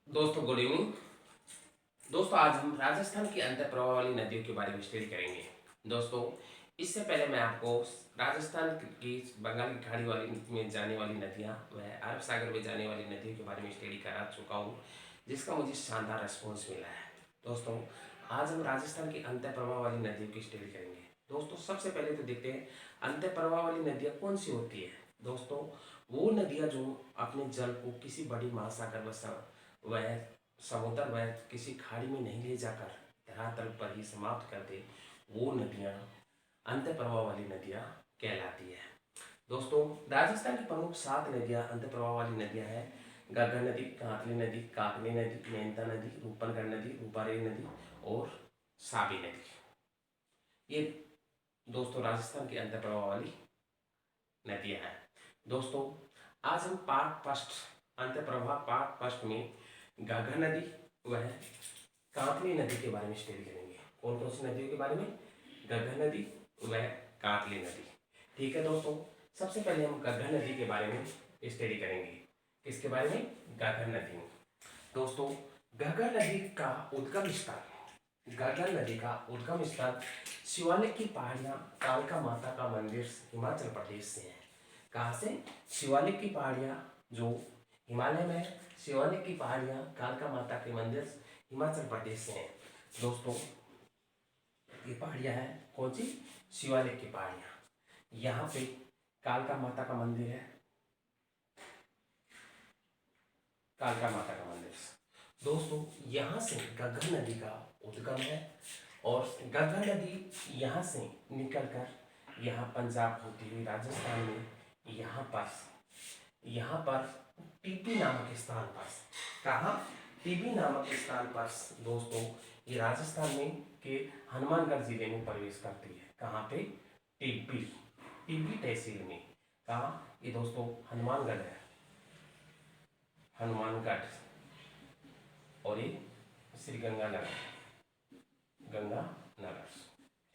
दोस्तों good evening. दोस्तों आज हम राजस्थान की अंतर प्रवाह वाली नदियों के बारे में स्टडी करेंगे। दोस्तों इससे पहले मैं आपको राजस्थान की बंगाल की खाड़ी वाली में जाने वाली नदियां व अरब सागर में जाने वाली नदियों के बारे में स्टडी करा चुका हूं, जिसका मुझे शानदार रिस्पॉन्स मिला है। दोस्तों आज हम राजस्थान की अंतर प्रवाह वाली नदियों की स्टडी करेंगे। दोस्तों सबसे पहले तो देखते हैं अंतर प्रवाह वाली नदियाँ कौन सी होती है। दोस्तों वो नदियाँ जो अपने जल को किसी बड़ी महासागर वह समुद्र व किसी खाड़ी में नहीं ले जाकर धरातल पर ही समाप्त कर दे, वो नदियाँ अंत प्रवाह वाली नदियाँ कहलाती है। दोस्तों राजस्थान की प्रमुख 7 नदियाँ अंत प्रवाह वाली नदियाँ हैं। घग्गर नदी, कांतली नदी, काकनी नदी, मेंता नदी, रूपनगढ़ नदी, रूपारेल नदी और साबी नदी। ये दोस्तों राजस्थान की अंत प्रवाह वाली नदियाँ हैं। दोस्तों आज हम पार्ट फर्स्ट अंत प्रवाह पार्ट फर्स्ट में घाघरा नदी वह कांतली नदी के बारे में स्टडी करेंगे। कौन कौन सी नदियों के बारे में? घाघरा नदी वह कांतली नदी। ठीक है दोस्तों, सबसे पहले हम घाघरा नदी के बारे में स्टडी करेंगे। किसके बारे में? घाघरा नदी में। दोस्तों घाघरा नदी का उद्गम स्थान, घाघरा नदी का उद्गम स्थान शिवालिक की पहाड़ियां कालका माता का मंदिर हिमाचल प्रदेश से है। कहाँ से? शिवालिक की पहाड़ियां जो हिमालय में, शिवालिक की पहाड़ियां कालका माता के मंदिर हिमाचल प्रदेश से हैं। दोस्तों ये पहाड़ियां हैं कौन सी? शिवालिक की पहाड़ियां। यहाँ पे कालका माता का मंदिर है, कालका माता का मंदिर। दोस्तों यहाँ से घग्गर नदी का उद्गम है और घग्गर नदी यहाँ से निकलकर यहाँ पंजाब होती हुई राजस्थान में यहाँ पर टीपी नामक स्थान पर, कहाँ? टीपी नामक स्थान पर दोस्तों ये राजस्थान में के हनुमानगढ़ जिले में प्रवेश करती है। कहाँ पे? टीपी, टीपी तहसील में। कहाँ? ये दोस्तों हनुमानगढ़ है, हनुमानगढ़। और ये श्री गंगानगर, गंगानगर।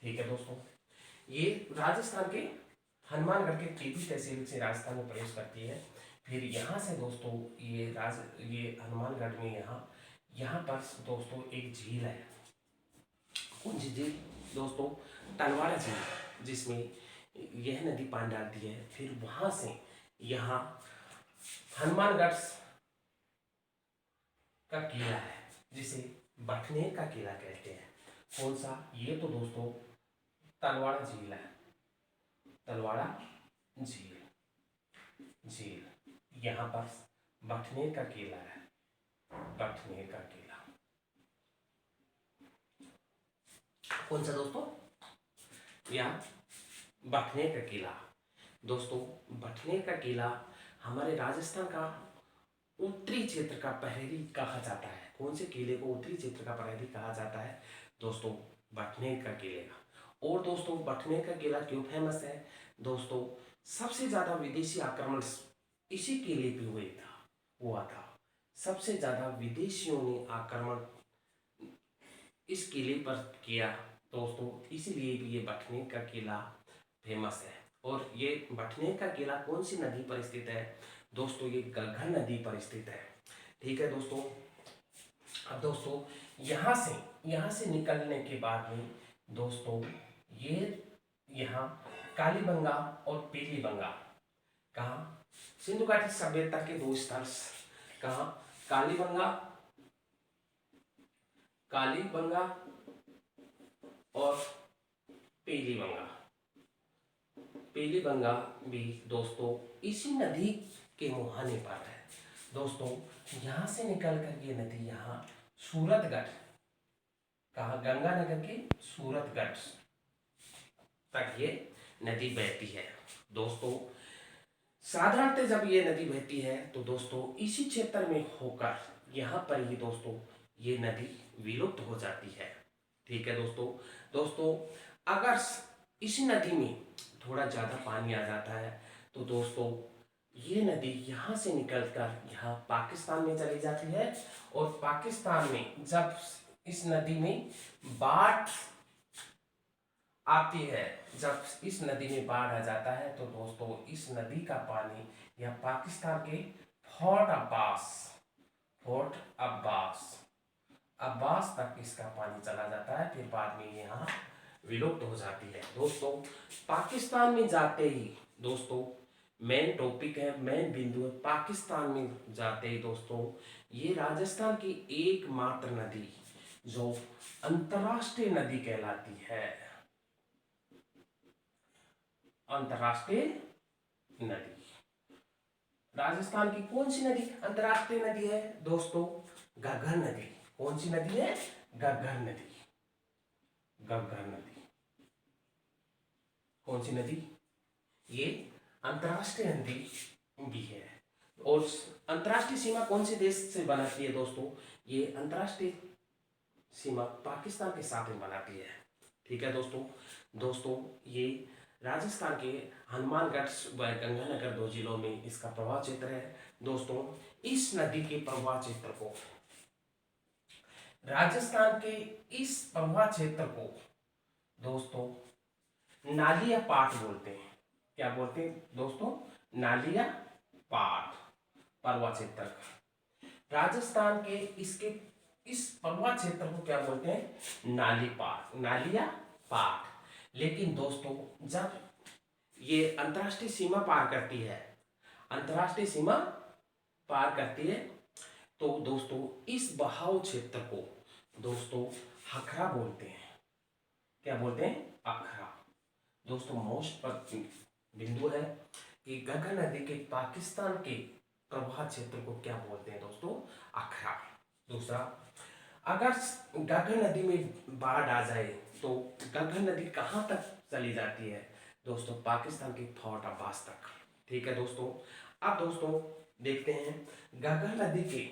ठीक है दोस्तों, ये राजस्थान के हनुमानगढ़ के टीपी तहसील से राजस्थान में प्रवेश करती है। फिर यहाँ से दोस्तों ये हनुमानगढ़ में यहाँ पर दोस्तों एक झील है। कौन सी झील? दोस्तों तलवाड़ा झील, जिसमें यह नदी पानी डालती है। फिर वहां से यहाँ हनुमानगढ़ का किला है, जिसे बठनेर का किला कहते हैं। कौन सा? ये तो दोस्तों तलवाड़ा झील है, तलवाड़ा झील। यहाँ पर बठनेर का किला है, बठनेर का किला। कौन सा दोस्तों? यहाँ बठनेर का किला। दोस्तों बठनेर का किला हमारे राजस्थान का उत्तरी क्षेत्र का प्रहरी कहा जाता है। कौन से किले को उत्तरी क्षेत्र का प्रहरी कहा जाता है? दोस्तों बठनेर का किले का। और दोस्तों बठनेर का किला क्यों फेमस है? दोस्तों सबसे ज्यादा विदेशी आक्रमण इसी किले पे हुआ था। सबसे ज्यादा विदेशियों ने आक्रमण इस किले पर किया दोस्तों, इसीलिए भी ये बठनेर का किला फेमस है। और ये बठनेर का किला कौन सी नदी पर स्थित है? दोस्तों ये घग्गर नदी पर स्थित है। ठीक है दोस्तों, अब दोस्तों यहाँ से निकलने के बाद में दोस्तों ये यहाँ कालीबंगा और पीलीबंगा, कहाँ? सिंधु घाटी सभ्यता के दो स्थल, कहाँ? कालीबंगा, कालीबंगा और पीलीबंगा। पीलीबंगा भी दोस्तों इसी नदी के मुहाने पर है। दोस्तों यहाँ से निकलकर ये नदी यहाँ सूरतगढ़, कहा? गंगानगर के सूरतगढ़ तक ये नदी बहती है। दोस्तों साधारणतः जब ये नदी बहती है तो दोस्तों इसी क्षेत्र में होकर यहाँ पर ही दोस्तों ये नदी विलुप्त हो जाती है। ठीक है दोस्तों, अगर इस नदी में थोड़ा ज़्यादा पानी आ जाता है तो दोस्तों ये नदी यहाँ से निकलकर यहाँ पाकिस्तान में चली जाती है। और पाकिस्तान में जब इस नदी में बाढ़ आती है, जब इस नदी में बाढ़ आ जाता है तो दोस्तों इस नदी का पानी यहाँ पाकिस्तान के फोर्ट अब्बास, अब्बास तक इसका पानी चला जाता है, फिर बाद में यहाँ विलुप्त हो जाती है। दोस्तों पाकिस्तान में जाते ही दोस्तों मेन टॉपिक है, मेन बिंदु है, पाकिस्तान में जाते ही दोस्तों ये राजस्थान की एकमात्र नदी जो अंतर्राष्ट्रीय नदी कहलाती है, अंतर्राष्ट्रीय नदी। राजस्थान की कौन सी नदी अंतर्राष्ट्रीय नदी है दोस्तों? घग्गर नदी। कौन सी नदी है? घग्गर नदी, घग्गर नदी। कौन सी नदी? ये अंतर्राष्ट्रीय नदी भी है। और अंतर्राष्ट्रीय सीमा कौन से देश से बनाती है दोस्तों? ये अंतर्राष्ट्रीय सीमा पाकिस्तान के साथ में बनाती है। ठीक है दोस्तों। दोस्तों ये राजस्थान के हनुमानगढ़ व गंगानगर दो जिलों में इसका प्रवाह क्षेत्र है। दोस्तों इस नदी के प्रवाह क्षेत्र को, राजस्थान के इस प्रवाह क्षेत्र को दोस्तों नालिया पाट बोलते हैं। क्या बोलते हैं दोस्तों? नालिया पाट प्रवाह क्षेत्र। राजस्थान के इसके इस प्रवाह क्षेत्र को क्या बोलते हैं? नाली पाट, नालिया पाट। लेकिन दोस्तों जब ये अंतर्राष्ट्रीय सीमा पार करती है, अंतर्राष्ट्रीय सीमा पार करती है, तो दोस्तों इस बहाव क्षेत्र को दोस्तों हखरा बोलते हैं। क्या बोलते हैं? अखरा। दोस्तों मोस्ट बिंदु है कि घग्गर नदी के पाकिस्तान के प्रवाह क्षेत्र को क्या बोलते हैं दोस्तों? अखरा। दूसरा, अगर घग्गर नदी में बाढ़ आ जाए तो घग्गर नदी कहाँ तक चली जाती है दोस्तों? पाकिस्तान के फोर्ट अब्बास तक। ठीक है दोस्तों। अब दोस्तों देखते हैं घग्गर नदी के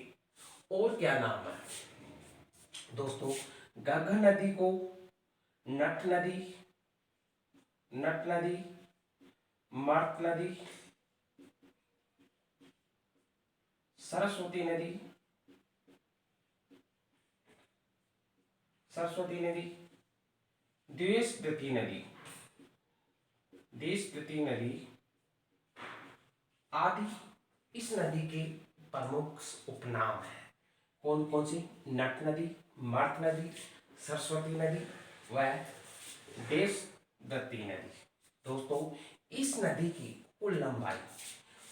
और क्या नाम है दोस्तों। घग्गर नदी को नट नदी, नट नदी, मर्त नदी, सरस्वती नदी, सरस्वती नदी, देशप्रति नदी, देशप्रति नदी आदि इस नदी के प्रमुख उपनाम है। कौन कौन सी? नट नदी, मर्त नदी, सरस्वती नदी व देशप्रति नदी। दोस्तों इस नदी की कुल लंबाई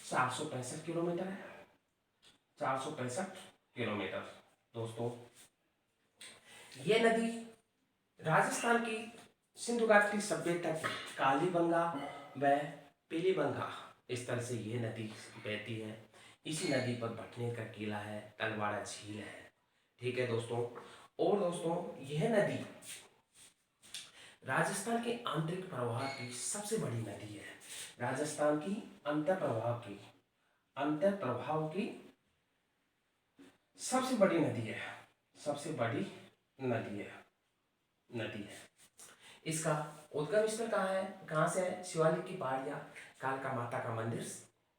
465 किलोमीटर है, 465 किलोमीटर। दोस्तों ये नदी राजस्थान की सिंधु घाटी सभ्यता की कालीबंगा व पीलीबंगा इस तरह से ये नदी बहती है। इसी नदी पर भटनेर का किला है, तलवाड़ा झील है। ठीक है दोस्तों। और दोस्तों यह नदी राजस्थान के आंतरिक प्रवाह की सबसे बड़ी नदी है। राजस्थान की अंतर प्रवाह की सबसे बड़ी नदी है, सबसे बड़ी नदी है। इसका उद्गम स्थल कहाँ है? कहाँ से है? शिवालिक की पहाड़ियाँ, कालका माता का मंदिर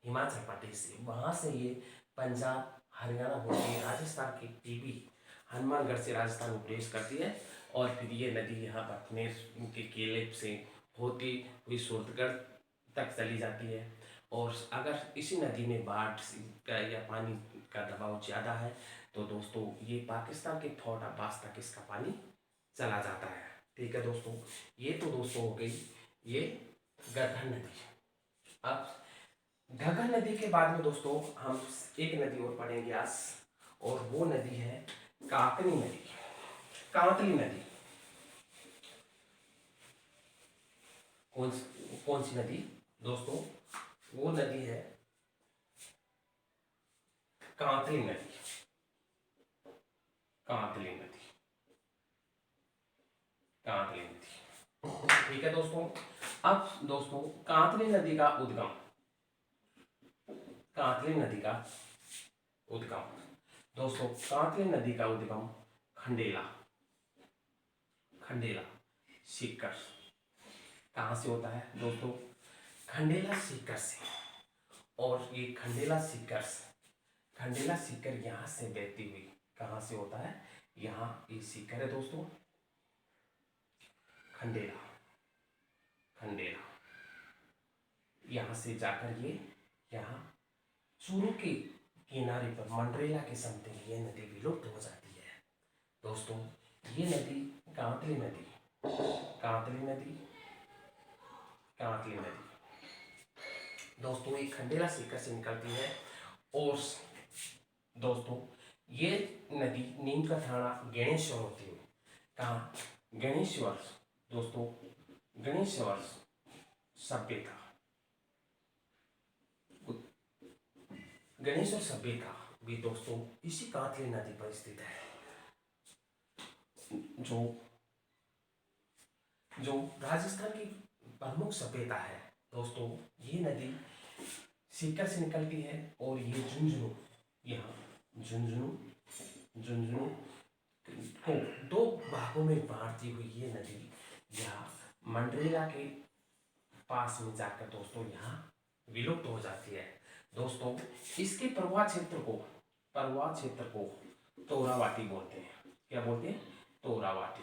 हिमाचल प्रदेश से, वहां से ये पंजाब हरियाणा होकर राजस्थान के टीबी हनुमानगढ़ से राजस्थान में प्रवेश करती है। और फिर ये नदी यहाँ भटनेर के किले से होती हुई सूरतगढ़ तक चली जाती है। और अगर इसी नदी में बाढ़ का या पानी का दबाव ज़्यादा है तो दोस्तों ये पाकिस्तान के फोर्ट अब्बास तक इसका पानी चला जाता है। ठीक है दोस्तों। ये तो दोस्तों हो गई ये घग्गर नदी। अब घग्गर नदी के बाद में दोस्तों हम एक नदी और पढ़ेंगे आज, और वो नदी है काकनी नदी, कांतली नदी। कौन सी नदी दोस्तों? वो नदी है कांतली नदी, कांतली नदी, कांतली नदी। ठीक है दोस्तों। अब दोस्तों कांतली नदी का उद्गम, कांतली नदी का उद्गम दोस्तों, कांतली नदी का उद्गम खंडेला, खंडेला सीकर कहाँ से होता है दोस्तों? खंडेला सीकर से। और ये खंडेला सीकर यहाँ से बहती हुई कहाँ से होता है? यहाँ ये सीकर है दोस्तों, खंडेला, खंडेला यहाँ से जाकर ये यहाँ चूरू के किनारे पर मंडरेला के समथिंग ये नदी विलुप्त हो जाती है। दोस्तों ये नदी कांतली नदी, कांतली नदी, कांतली नदी दोस्तों एक खंडेला सीकर से निकलती है। और दोस्तों ये नदी नीम का थाना गणेश्वर होती है। कहाँ? गणेश्वर। दोस्तों गणेश्वर सभ्यता, गणेश्वर सभ्यता भी दोस्तों इसी कांतली नदी पर स्थित है। जो जो राजस्थान की प्रमुख सभ्यता है दोस्तों, ये नदी सीकर से निकलती है और ये झुंझुनू, यहाँ झुंझुनू झुंझुनू को दो भागों में बांटती हुई ये नदी यहाँ मंडरेला के पास में जाकर दोस्तों यहाँ विलुप्त हो जाती है। दोस्तों इसके प्रवाह क्षेत्र को तोरावाटी बोलते हैं। क्या बोलते हैं? तोरावाटी।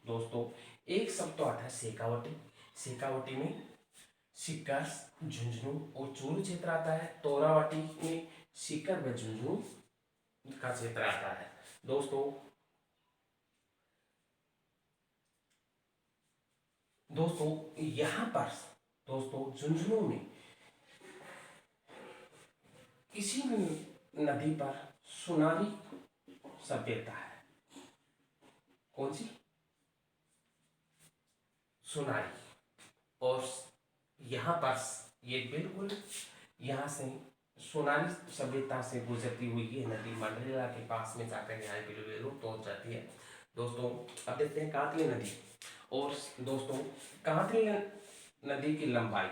दोस्तों एक शब्द तो आता है शेखावटी, शेखावटी में सीकर, झुंझुनू और चूरू क्षेत्र आता है। तोरावाटी में सीकर व झुंझुनू का क्षेत्र आता है। दोस्तों यहाँ पर दोस्तों झुंझुनू में इसी नदी पर सुनारी सभ्यता है। कौन सी? सुनारी। और यहाँ पर ये बिल्कुल यहाँ से सोनाली सभ्यता से गुजरती हुई ये नदी मंडरेला के पास में जाकर यहाँ विलुप्त हो जाती है। दोस्तों अब देखते हैं कांतली नदी। और दोस्तों कांतली नदी की लंबाई,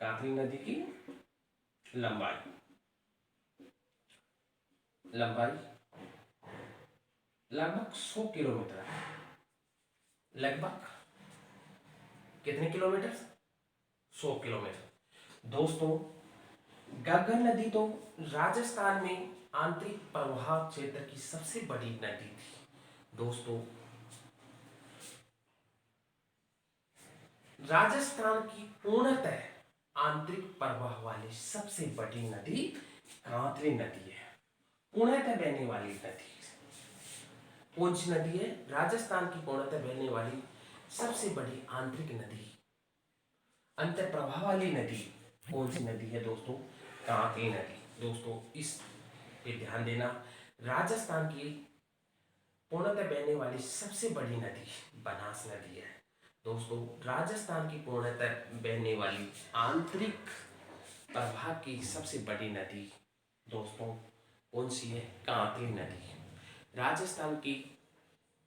कांतली नदी की लंबाई लगभग 100 किलोमीटर है। लगभग कितने किलोमीटर? 100 किलोमीटर। दोस्तों घग्गर नदी तो राजस्थान में आंतरिक प्रवाह क्षेत्र की सबसे बड़ी नदी थी। दोस्तों राजस्थान की पूर्णतः आंतरिक प्रवाह वाली सबसे बड़ी नदी कांतली नदी है। पूर्णतः बहने वाली नदी कौन सी नदी है? राजस्थान की पूर्णतः बहने वाली सबसे बड़ी आंतरिक नदी, अंत प्रवाह वाली नदी कौन सी नदी है दोस्तों? कांतली नदी। दोस्तों इस पे ध्यान देना, राजस्थान की पूर्णतः बहने वाली सबसे बड़ी नदी बनास नदी है। दोस्तों राजस्थान की पूर्णतः बहने वाली आंतरिक प्रवाह की सबसे बड़ी नदी दोस्तों कौन सी है? कांतली नदी। राजस्थान की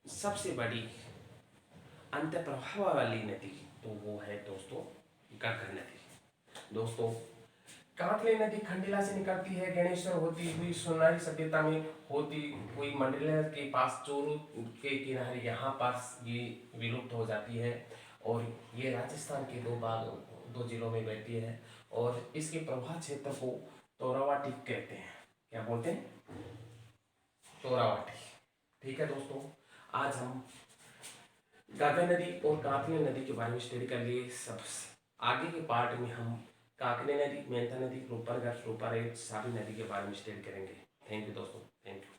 सबसे बड़ी अंत प्रवाह वाली नदी तो वो है दोस्तों घग्गर नदी। दोस्तों कांतली नदी खंडेला से निकलती है, गणेश्वर होती हुई सोनारी सभ्यता में होती हुई मंडरेला के पास चोरू के किनारे यहाँ पास ये विलुप्त हो जाती है। और ये राजस्थान के दो जिलों में बहती है। और इसके प्रवाह क्षेत्र को तोरावाटी कहते हैं। क्या बोलते हैं? तोरावाटी। ठीक है दोस्तों, आज हम घग्गर नदी और कांतली नदी के बारे में स्टडी कर लिए। सब आगे के पार्ट में हम काकनी नदी, मेंथा नदी, रूपरगढ़, रूपारेल, साभी नदी के बारे में स्टडी करेंगे। थैंक यू दोस्तों, थैंक यू।